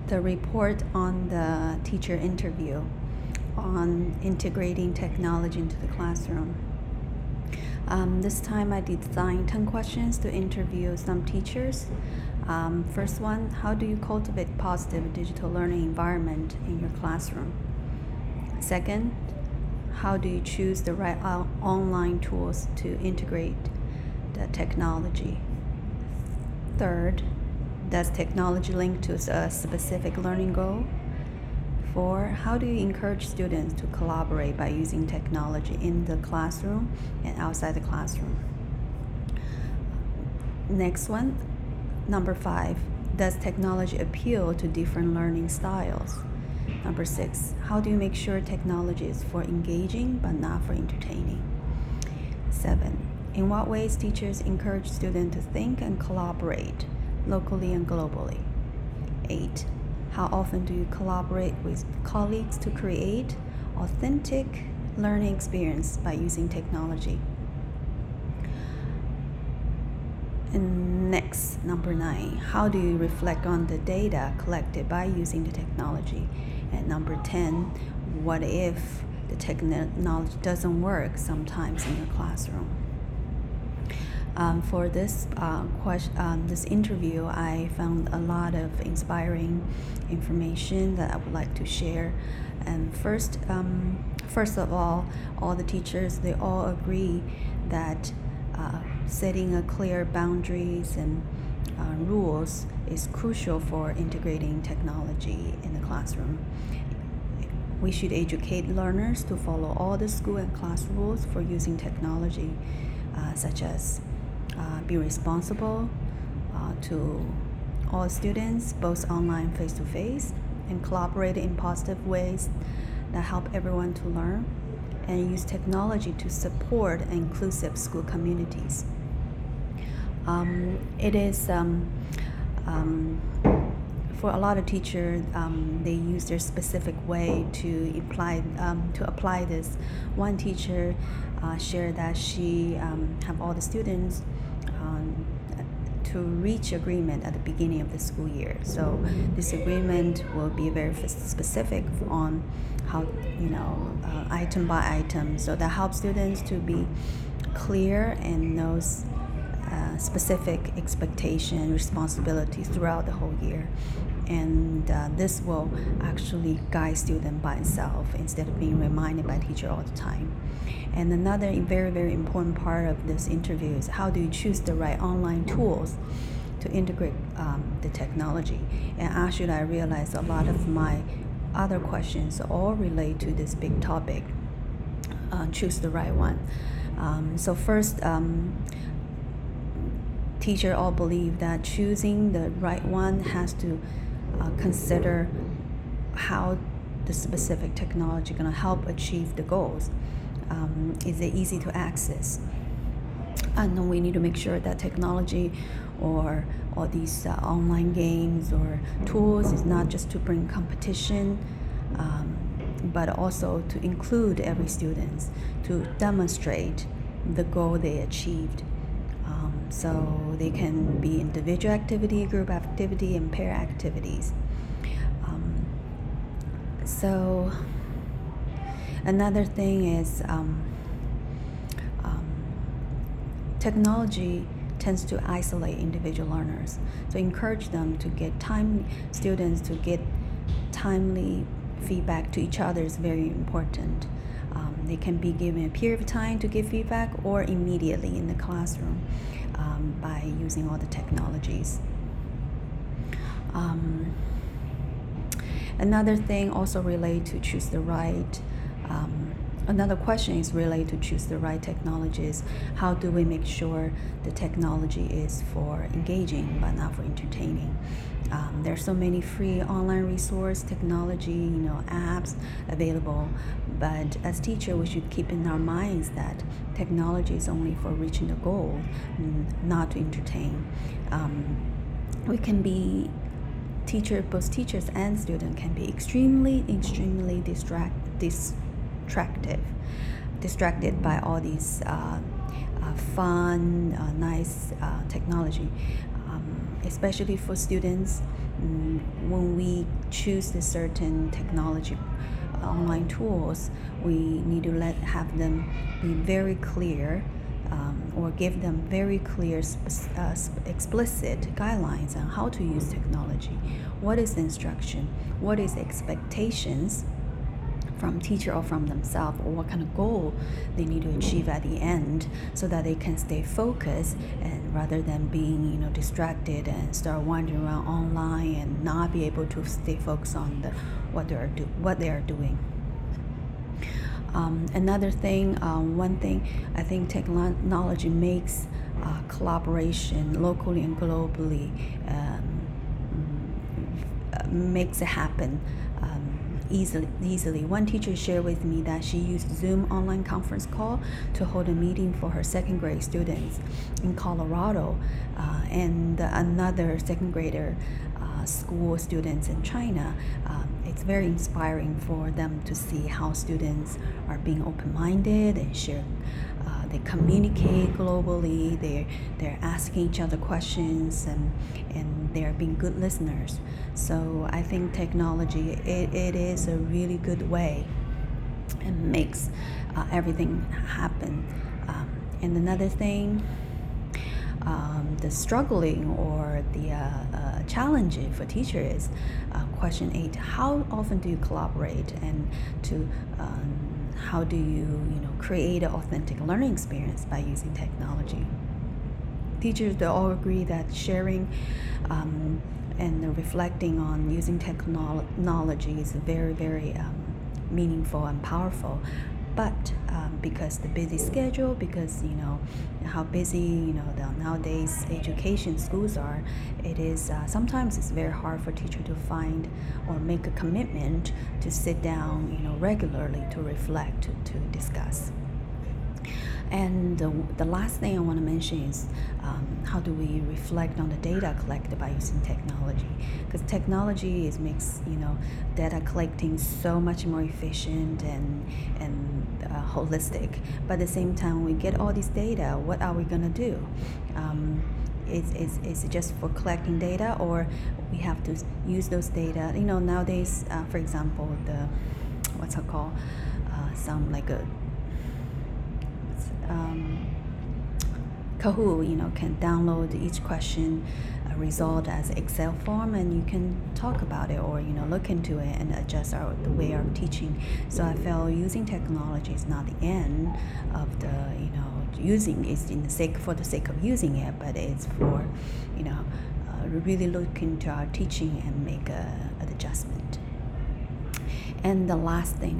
the report on the teacher interview on integrating technology into the classroom. This time I designed 10 questions to interview some teachers. First one, how do you cultivate positive digital learning environment in your classroom? Second, how do you choose the right online tools to integrate the technology? Third, does technology link to a specific learning goal? 4, how do you encourage students to collaborate by using technology in the classroom and outside the classroom? Next one, number 5, does technology appeal to different learning styles? Number 6, how do you make sure technology is for engaging but not for entertaining? 7, in what ways teachers encourage students to think and collaborate locally and globally? 8, how often do you collaborate with colleagues to create authentic learning experience by using technology? And next, number 9, how do you reflect on the data collected by using the technology? And number 10, what if the technology doesn't work sometimes in your classroom? For this this interview, I found a lot of inspiring information that I would like to share. And first of all the teachers, they all agree that setting a clear boundaries and rules is crucial for integrating technology in the classroom. We should educate learners to follow all the school and class rules for using technology, such as be responsible to all students, both online face-to-face, and collaborate in positive ways that help everyone to learn, and use technology to support inclusive school communities. It is for a lot of teachers, they use their specific way to apply this. One teacher shared that she have all the students to reach agreement at the beginning of the school year. So this agreement will be very specific on how, item by item, so that helps students to be clear and knows specific expectation, responsibilities throughout the whole year. And this will actually guide student by itself instead of being reminded by teacher all the time. And another very, very important part of this interview is how do you choose the right online tools to integrate the technology. And actually I realized a lot of my other questions all relate to this big topic, choose the right one. So first, teachers all believe that choosing the right one has to consider how the specific technology going to help achieve the goals. Is it easy to access? And we need to make sure that technology or all these online games or tools is not just to bring competition, but also to include every student to demonstrate the goal they achieved. So they can be individual activity, group activity, and pair activities. So another thing is technology tends to isolate individual learners. So encourage them to get students to get timely feedback to each other is very important. They can be given a period of time to give feedback or immediately in the classroom by using all the technologies. Another thing also related to choose the right another question is related to choose the right technologies. How do we make sure the technology is for engaging but not for entertaining? There's so many free online resource technology, apps available, but as teacher we should keep in our minds that technology is only for reaching the goal, not to entertain. We can be both teachers and students can be extremely distracted by all these fun, nice technology. especially for students, when we choose the certain technology online tools, we need to have them be very clear, or give them very clear, explicit guidelines on how to use technology. What is the instruction? What is the expectations from teacher or from themselves, or what kind of goal they need to achieve at the end, so that they can stay focused, and rather than being distracted and start wandering around online and not be able to stay focused on what they are doing. Another thing, one thing I think technology makes collaboration locally and globally, makes it happen easily. One teacher shared with me that she used Zoom online conference call to hold a meeting for her second grade students in Colorado, and another second grader school students in China. It's very inspiring for them to see how students are being open-minded and share. They communicate globally. They're asking each other questions, and they're being good listeners. So I think technology, it is a really good way and makes everything happen. And another thing, the struggling or the challenging for teacher is question 8. How often do you collaborate, and to how do you create an authentic learning experience by using technology? Teachers, they all agree that sharing and reflecting on using technology is very, very meaningful and powerful. But because the busy schedule, because how busy the nowadays education schools are, it is sometimes it's very hard for teacher to find or make a commitment to sit down regularly to reflect, to discuss. And the last thing I want to mention is how do we reflect on the data collected by using technology? Because technology makes data collecting so much more efficient and holistic. But at the same time, when we get all this data, what are we gonna do? Is it just for collecting data, or we have to use those data? Nowadays, for example, the what's it called? Some like a Kahoot, can download each question result as Excel form, and you can talk about it, or look into it and adjust the way of teaching. So I feel using technology is not the end of the using is for the sake of using it, but it's for really look into our teaching and make an adjustment. And the last thing